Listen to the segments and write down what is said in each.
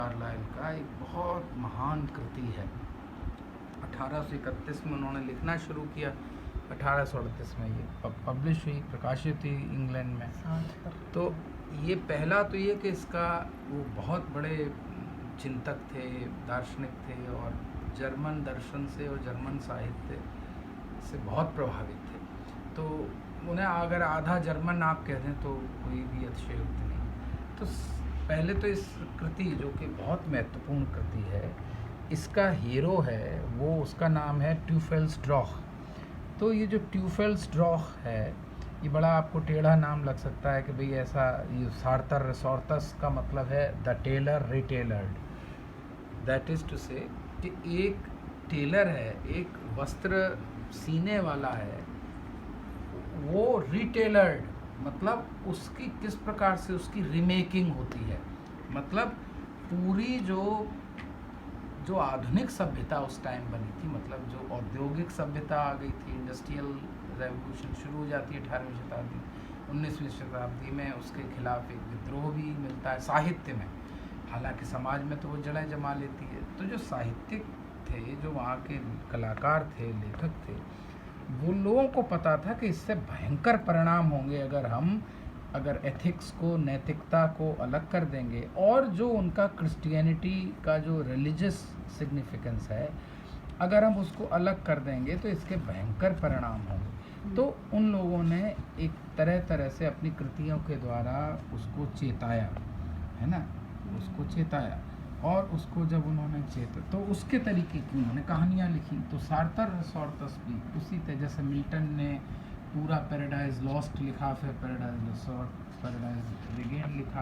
Carlisle का एक बहुत महान कृति है। 1831 में उन्होंने लिखना शुरू किया। 1838 में ये पब्लिश हुई, प्रकाशित हुई इंग्लैंड में। तो ये पहला तो ये कि इसका वो बहुत बड़े चिंतक थे, दार्शनिक थे और जर्मन दर्शन से और जर्मन साहित्य से बहुत प्रभावित थे। तो उन्हें अगर आधा जर्मन आप कह दें तो कोई भी अतिशयोक्ति नहीं। तो पहले तो इस कृति, जो कि बहुत महत्वपूर्ण कृति है, इसका हीरो है वो, उसका नाम है ट्यूफेल्सड्रॉख। तो ये जो ट्यूफेल्सड्रॉख है, ये बड़ा आपको टेढ़ा नाम लग सकता है कि भाई ऐसा, ये सार्थर रिसोर्टस का मतलब है the tailor retailored. That is to say कि एक टेलर है, एक वस्त्र सीने वाला है, वो रिटेलर्ड मतलब उसकी किस प्रकार से उसकी रीमेकिंग होती है। मतलब पूरी जो आधुनिक सभ्यता उस टाइम बनी थी, मतलब जो औद्योगिक सभ्यता आ गई थी, इंडस्ट्रियल रेवोल्यूशन शुरू हो जाती है 18वीं शताब्दी, 19वीं शताब्दी में उसके खिलाफ एक विद्रोह भी मिलता है साहित्य में। हालांकि समाज में तो वो जड़ें जमा लेती है। तो जो साहित्यिक थे, जो वहाँ के कलाकार थे, लेखक थे, वो लोगों को पता था कि इससे भयंकर परिणाम होंगे अगर एथिक्स को, नैतिकता को अलग कर देंगे, और जो उनका क्रिश्चियनिटी का जो रिलीजियस सिग्निफिकेंस है, अगर हम उसको अलग कर देंगे तो इसके भयंकर परिणाम होंगे। तो उन लोगों ने एक तरह से अपनी कृतियों के द्वारा उसको चेताया, है ना, उसको चेताया। और उसको जब उन्होंने तो उसके तरीके की उन्होंने कहानियाँ लिखी। तो सार्थर रिसोर्टस भी उसी तरह, जैसे मिल्टन ने पूरा पैराडाइज लॉस्ट लिखा, फिर पैराडाइज रिसोर्ट, पैराडाइज रिगेन लिखा,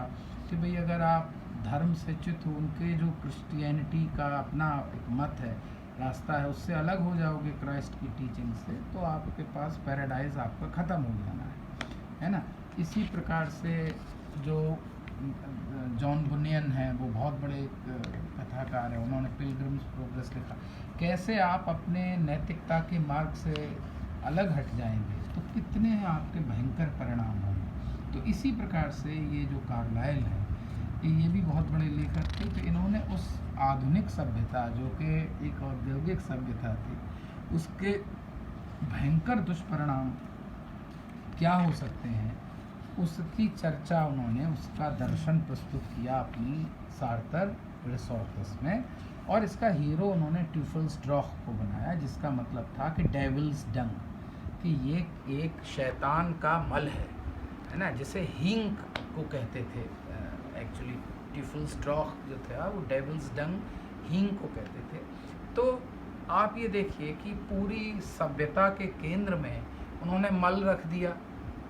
कि भाई अगर आप धर्म से च्युत हो, उनके जो क्रिश्चियनिटी का अपना एक मत है, रास्ता है, उससे अलग हो जाओगे क्राइस्ट की टीचिंग से, तो आपके पास पैराडाइज आपका ख़त्म हो जाना है ना। इसी प्रकार से जो जॉन बुनियन है, वो बहुत बड़े कथाकार हैं, उन्होंने पिलग्रिम्स प्रोग्रेस लिखा। कैसे आप अपने नैतिकता के मार्ग से अलग हट जाएंगे तो कितने आपके भयंकर परिणाम होंगे। तो इसी प्रकार से ये जो कार्लाइल है, ये भी बहुत बड़े लेखक थे। तो इन्होंने उस आधुनिक सभ्यता, जो कि एक औद्योगिक सभ्यता थी, उसके भयंकर दुष्परिणाम क्या हो सकते हैं, उसकी चर्चा उन्होंने, उसका दर्शन प्रस्तुत किया अपनी सार्थर रिसोर्टस में। और इसका हीरो उन्होंने ट्यूफेल्सड्रॉख को बनाया, जिसका मतलब था कि डेविल्स डंग, कि ये एक शैतान का मल है ना, जिसे हींग को कहते थे। एक्चुअली ट्यूफेल्सड्रॉख जो था वो डेविल्स डंग, हींग को कहते थे। तो आप ये देखिए कि पूरी सभ्यता के केंद्र में उन्होंने मल रख दिया,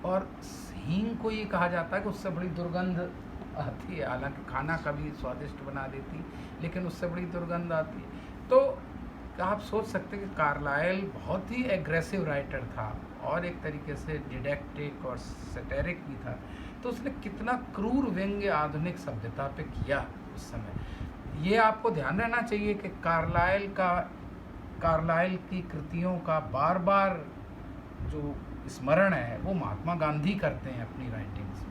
और हींग को ये कहा जाता है कि उससे बड़ी दुर्गंध आती है। हालांकि खाना कभी स्वादिष्ट बना देती, लेकिन उससे बड़ी दुर्गंध आती है। तो आप सोच सकते हैं कि कार्लाइल बहुत ही एग्रेसिव राइटर था, और एक तरीके से डिडक्टिक और सैटेरिक भी था। तो उसने कितना क्रूर व्यंग्य आधुनिक सभ्यता पे किया उस समय। ये आपको ध्यान रहना चाहिए कि कार्लाइल की कृतियों का बार बार जो स्मरण है वो महात्मा गांधी करते हैं अपनी राइटिंग्स में।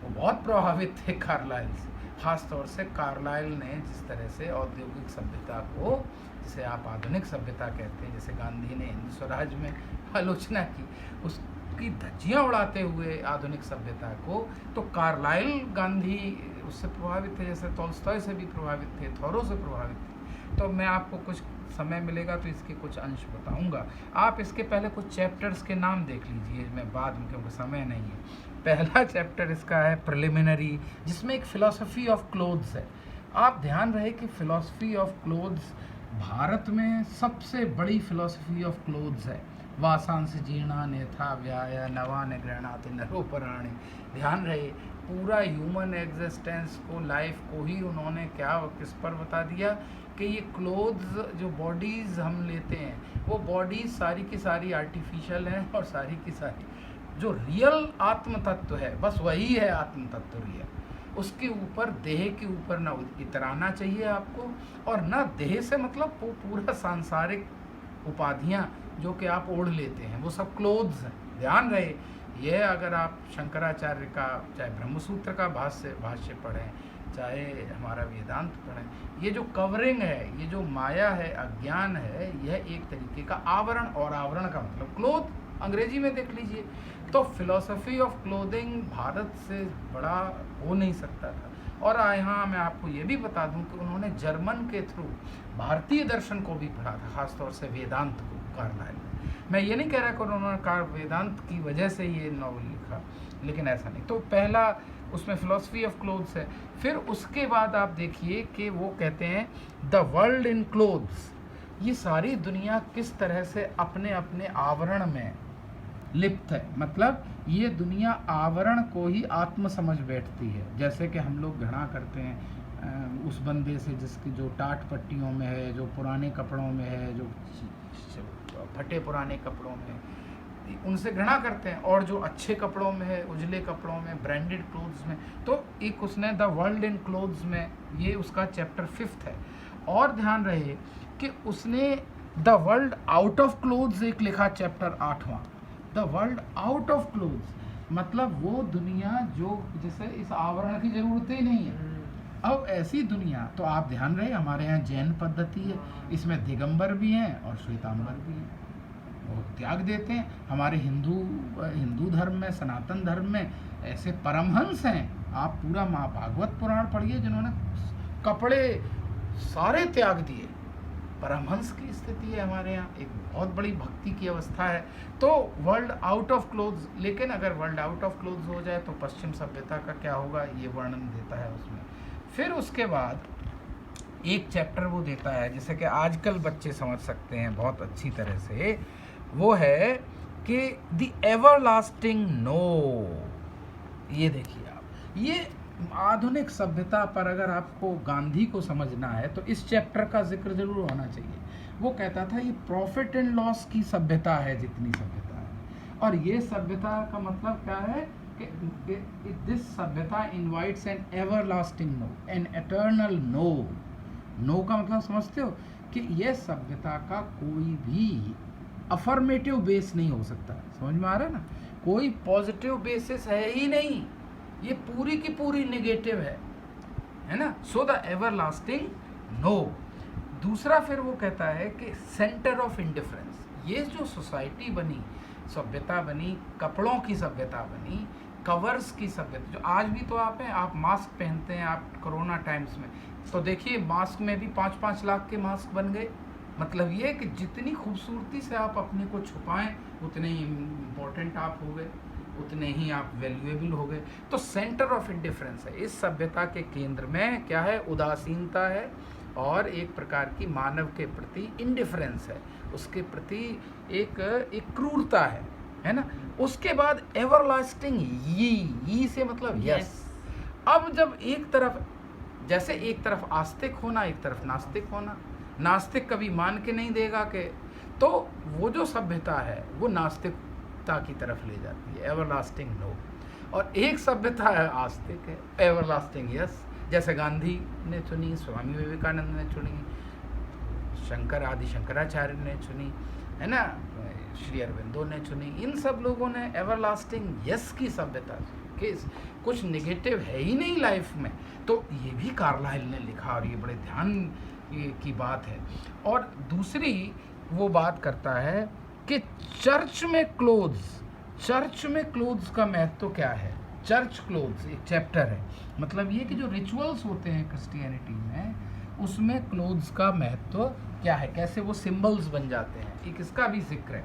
वो बहुत प्रभावित थे कार्लाइल से, ख़ास तौर से कार्लाइल ने जिस तरह से औद्योगिक सभ्यता को, जिसे आप आधुनिक सभ्यता कहते हैं, जैसे गांधी ने हिंद स्वराज में आलोचना की, उसकी धज्जियाँ उड़ाते हुए आधुनिक सभ्यता को, तो कार्लाइल गांधी उससे प्रभावित थे, जैसे टॉल्स्टॉय से भी प्रभावित थे, थॉरो से प्रभावित थे। तो मैं आपको कुछ समय मिलेगा तो इसके कुछ अंश बताऊंगा। आप इसके पहले कुछ चैप्टर्स के नाम देख लीजिए, मैं बाद में, क्योंकि समय नहीं है। पहला चैप्टर इसका है प्रिलिमिनरी, जिसमें एक फिलॉसफी ऑफ क्लोथ्स है। आप ध्यान रहे कि फिलॉसफी ऑफ क्लोथ्स भारत में सबसे बड़ी फिलॉसफी ऑफ क्लोथ्स है। वासांस जीर्णा नेथा व्याय नवान गृहणाति नरोपराणि। ध्यान रहे, पूरा ह्यूमन एग्जिस्टेंस को, लाइफ को ही उन्होंने क्या, किस पर बता दिया कि ये क्लोथ्स, जो बॉडीज़ हम लेते हैं, वो बॉडीज़ सारी की सारी आर्टिफिशियल हैं, और सारी की सारी जो रियल आत्म तत्व है, बस वही है आत्म तत्व रियल। उसके ऊपर, देह के ऊपर ना इतराना चाहिए आपको, और ना देह से मतलब वो पूरा सांसारिक उपाधियाँ जो कि आप ओढ़ लेते हैं, वो सब क्लोथ्स हैं। ध्यान रहे, यह अगर आप शंकराचार्य का चाहे ब्रह्मसूत्र का भाष्य पढ़ें, चाहे हमारा वेदांत पढ़ें, ये जो कवरिंग है, ये जो माया है, अज्ञान है, यह एक तरीके का आवरण, और आवरण का मतलब क्लोथ, अंग्रेजी में देख लीजिए। तो फिलॉसफी ऑफ क्लोथिंग भारत से बड़ा हो नहीं सकता था। और यहाँ मैं आपको ये भी बता दूं कि उन्होंने जर्मन के थ्रू भारतीय दर्शन को भी पढ़ा था, खासतौर से वेदांत को, कार्लाइल ने। मैं ये नहीं कह रहा कि उन्होंने वेदांत की वजह से ये नॉवल लिखा, लेकिन ऐसा नहीं। तो पहला उसमें फिलॉसफी ऑफ क्लोथ्स है। फिर उसके बाद आप देखिए कि वो कहते हैं द वर्ल्ड इन क्लोथ्स, ये सारी दुनिया किस तरह से अपने अपने आवरण में लिप्त है। मतलब ये दुनिया आवरण को ही आत्म समझ बैठती है। जैसे कि हम लोग घृणा करते हैं उस बंदे से जिसकी जो टाट पट्टियों में है, जो पुराने कपड़ों में है, जो फटे पुराने कपड़ों में है, उनसे घृणा करते हैं, और जो अच्छे कपड़ों में है, उजले कपड़ों में, ब्रांडेड क्लोथ्स में। तो एक उसने द वर्ल्ड इन क्लोथ्स में, ये उसका चैप्टर 5 है। और ध्यान रहे कि उसने the world out of clothes एक लिखा, चैप्टर 8वां, the world out of clothes, मतलब वो दुनिया जो जैसे इस आवरण की जरूरत ही नहीं है। अब ऐसी दुनिया, तो आप ध्यान रहे हमारे यहाँ जैन पद्धति है, इसमें दिगंबर भी हैं और श्वेतांबर भी हैं, वो त्याग देते हैं। हमारे हिंदू धर्म में, सनातन धर्म में ऐसे परमहंस हैं, आप पूरा महाभागवत पुराण पढ़िए, जिन्होंने कपड़े सारे त्याग दिए। परमहंस की स्थिति है हमारे यहाँ, एक बहुत बड़ी भक्ति की अवस्था है। तो वर्ल्ड आउट ऑफ क्लोथ्स, लेकिन अगर वर्ल्ड आउट ऑफ क्लोथ्स हो जाए तो पश्चिम सभ्यता का क्या होगा, ये वर्णन देता है उसमें। फिर उसके बाद एक चैप्टर वो देता है जिसे कि आजकल बच्चे समझ सकते हैं बहुत अच्छी तरह से, वो है कि द एवरलास्टिंग नो। ये देखिए आप, ये आधुनिक सभ्यता पर अगर आपको गांधी को समझना है तो इस चैप्टर का जिक्र जरूर होना चाहिए। वो कहता था ये प्रॉफिट एंड लॉस की सभ्यता है जितनी सभ्यता है, और ये सभ्यता का मतलब क्या है कि दिस सभ्यता invites an everlasting no, an eternal no. No का मतलब समझते हो कि यह सभ्यता का कोई भी अफर्मेटिव बेस नहीं हो सकता। समझ में आ रहा है ना, कोई पॉजिटिव बेसिस है ही नहीं, ये पूरी की पूरी नेगेटिव है ना। So the everlasting no. दूसरा फिर वो कहता है कि सेंटर ऑफ इंडिफरेंस, ये जो सोसाइटी बनी, सभ्यता बनी, कपड़ों की सभ्यता बनी, कवर्स की सभ्यता, जो आज भी तो आप हैं, आप मास्क पहनते हैं, आप कोरोना टाइम्स में तो देखिए मास्क में भी 5-5 लाख के मास्क बन गए। मतलब ये कि जितनी खूबसूरती से आप अपने को छुपाएं उतने ही इम्पोर्टेंट आप हो गए, उतने ही आप वैल्यूएबल हो गए। तो सेंटर ऑफ इंडिफरेंस है इस सभ्यता के केंद्र में, क्या है, उदासीनता है और एक प्रकार की मानव के प्रति इंडिफरेंस है, उसके प्रति एक क्रूरता है ना। उसके बाद एवरलास्टिंग ये से मतलब यस। अब जब एक तरफ, जैसे एक तरफ आस्तिक होना, एक तरफ नास्तिक होना, नास्तिक कभी मान के नहीं देगा कि, तो वो जो सभ्यता है वो नास्तिकता की तरफ ले जाती है, एवरलास्टिंग नो। और एक सभ्यता है आस्तिक है, एवरलास्टिंग यस। जैसे गांधी ने चुनी, स्वामी विवेकानंद ने चुनी, आदि शंकराचार्य ने चुनी, है ना, श्री अरविंदो ने चुनी, इन सब लोगों ने एवरलास्टिंग यस की सभ्यता कि कुछ नेगेटिव है ही नहीं लाइफ में। तो ये भी कार्लाइल ने लिखा और ये बड़े ध्यान की बात है। और दूसरी वो बात करता है कि चर्च में क्लोथ्स का महत्व क्या है। चर्च क्लोथ्स एक चैप्टर है, मतलब ये कि जो रिचुअल्स होते हैं क्रिश्चियनिटी में, उसमें क्लोथ्स का महत्व क्या है, कैसे वो सिंबल्स बन जाते हैं, एक इसका भी जिक्र है।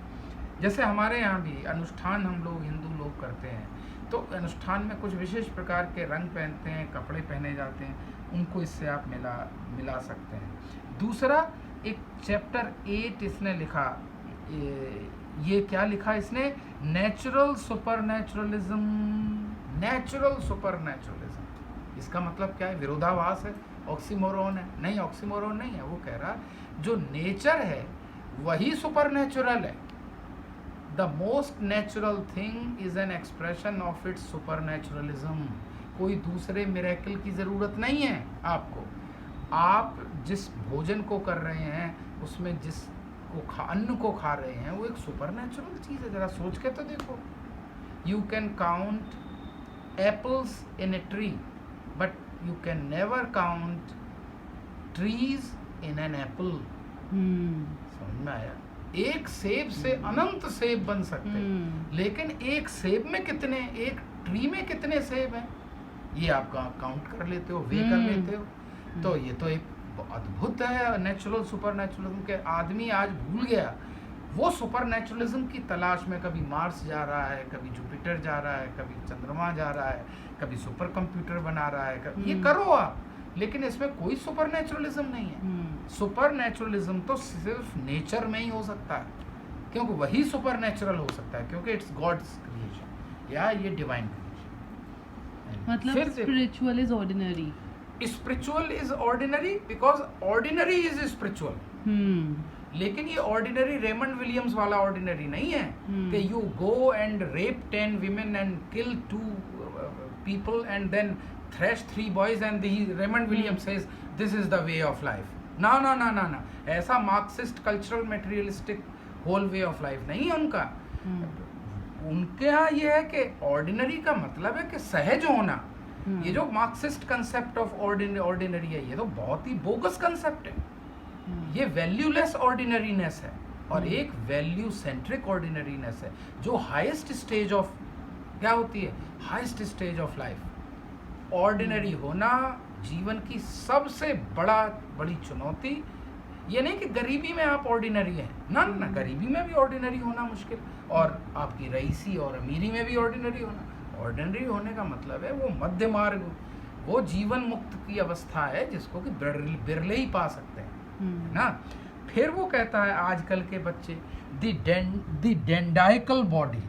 जैसे हमारे यहाँ भी अनुष्ठान हम लोग हिंदू लोग करते हैं, तो अनुष्ठान में कुछ विशेष प्रकार के रंग पहनते हैं, कपड़े पहने जाते हैं, उनको इससे आप मिला सकते हैं। दूसरा एक चैप्टर 8 इसने लिखा, ये क्या लिखा इसने, नेचुरल सुपरनेचुरलिज्म। इसका मतलब क्या है, विरोधाभास है, ऑक्सीमोरोन है? नहीं, ऑक्सीमोरोन नहीं है। वो कह रहा जो नेचर है वही सुपरनेचुरल है। The most natural thing is an expression of its supernaturalism. कोई दूसरे मिरेकल की ज़रूरत नहीं है आपको। आप जिस भोजन को कर रहे हैं उसमें अन्न को खा रहे हैं, वो एक सुपरनेचुरल चीज़ है। ज़रा सोच के तो देखो। You can count apples in a tree, but you can never count trees in an apple. समझ में आया? एक सेब से अनंत सेब बन सकते हैं, लेकिन एक सेब में कितने, एक ट्री में कितने सेब हैं, ये आप काउंट कर लेते हो, वे कर लेते हो. तो ये तो एक अद्भुत है नेचुरल सुपर नेचुरलिज्म के. आदमी आज भूल गया वो सुपर नेचुरलिज्म की तलाश में, कभी मार्स जा रहा है, कभी जुपिटर जा रहा है, कभी चंद्रमा जा रहा है, कभी सुपर कंप्यूटर बना रहा है. ये करो आप, लेकिन इसमें कोई सुपर नेचुरलिज्म नहीं है. सुपर नेचुरलिज्म तो सिर्फ नेचर में ही हो सकता है, क्योंकि वही सुपर नेचुरल हो सकता है, क्योंकि इट्स गॉड्स क्रिएशन या ये डिवाइन क्रिएशन. मतलब spiritual is ordinary. Spiritual is ordinary because ordinary is spiritual. लेकिन ये ऑर्डिनरी रेमंड विलियम्स वाला ऑर्डिनरी नहीं है कि you go and rape 10 women and kill 2 people and then thrash 3 boys and Raymond Williams says this is the way of life. ना ना ना ना ना, ऐसा Marxist cultural materialistic whole way of life नहीं है उनका. उनके यहाँ ये है कि ऑर्डिनरी का मतलब है कि सहज होना. ये जो मार्क्सिस्ट कंसेप्ट ऑफ ऑर्डिनरी है, ये तो बहुत ही बोगस कंसेप्ट है. ये वैल्यूलेस ऑर्डिनरीनेस है और एक वैल्यू सेंट्रिक ऑर्डिनरीनेस है, जो हाईएस्ट स्टेज ऑफ क्या होती है, highest stage of life. Ordinary होना जीवन की सबसे बड़ी चुनौती. ये नहीं कि गरीबी में आप ऑर्डिनरी हैं, ना ना, गरीबी में भी ऑर्डिनरी होना मुश्किल, और आपकी रईसी और अमीरी में भी ऑर्डिनरी होना. ऑर्डिनरी होने का मतलब है वो मध्य मार्ग, वो जीवन मुक्त की अवस्था है जिसको कि बिरले ही पा सकते हैं, ना. फिर वो कहता है आजकल के बच्चे द डेंडाइकल बॉडी,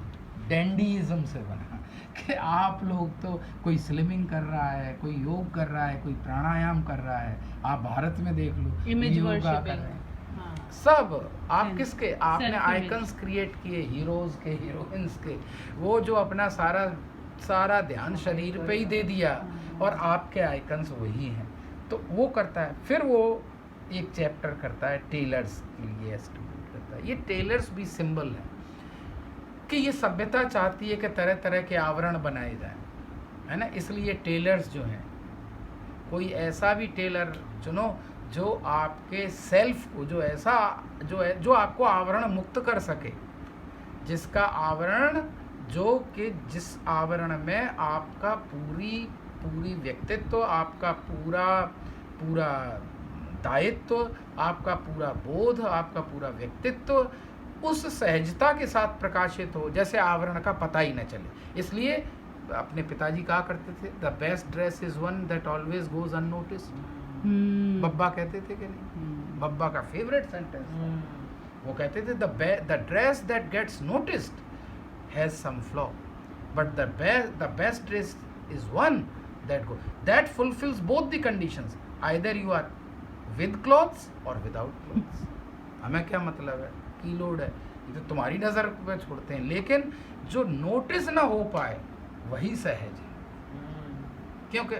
डेंडीइज्म से बना, कि आप लोग तो कोई स्लिमिंग कर रहा है, कोई योग कर रहा है, कोई प्राणायाम कर रहा है. आप भारत में देख लो, इमेज योगा कर रहे हैं. सब आप किसके, आपने आइकन्स क्रिएट किए, हीरोज के, हीरोइंस के, वो जो अपना सारा ध्यान शरीर पे ही दे दिया, और आपके आइकन्स वही हैं. तो वो करता है. फिर वो एक चैप्टर करता है टेलर्स के लिए एस्टिमेट करता है. ये टेलर्स भी सिंबल है कि ये सभ्यता चाहती है कि तरह तरह के आवरण बनाए जाएं, है ना. इसलिए टेलर्स जो हैं, कोई ऐसा भी टेलर चुनो जो आपके सेल्फ को, जो आपको आवरण मुक्त कर सके, जिसका आवरण, जो कि जिस आवरण में आपका पूरी व्यक्तित्व, आपका पूरा दायित्व, आपका पूरा बोध, आपका पूरा व्यक्तित्व उस सहजता के साथ प्रकाशित हो, जैसे आवरण का पता ही न चले. इसलिए अपने पिताजी कहा करते थे, the best dress is one that always goes unnoticed. बब्बा कहते थे कि नहीं, बब्बा का फेवरेट सेंटेंस. वो कहते थे the dress that gets noticed has some flaw, but the best dress is one that fulfills both the conditions, either you are with clothes or without clothes. हमें क्या मतलब है, की लोड है, ये तो तुम्हारी नज़र पे छोड़ते हैं, लेकिन जो नोटिस ना हो पाए वही सहज है. क्योंकि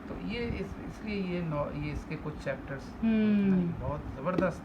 तो ये इसलिए ये इसके कुछ चैप्टर्स बहुत ज़बरदस्त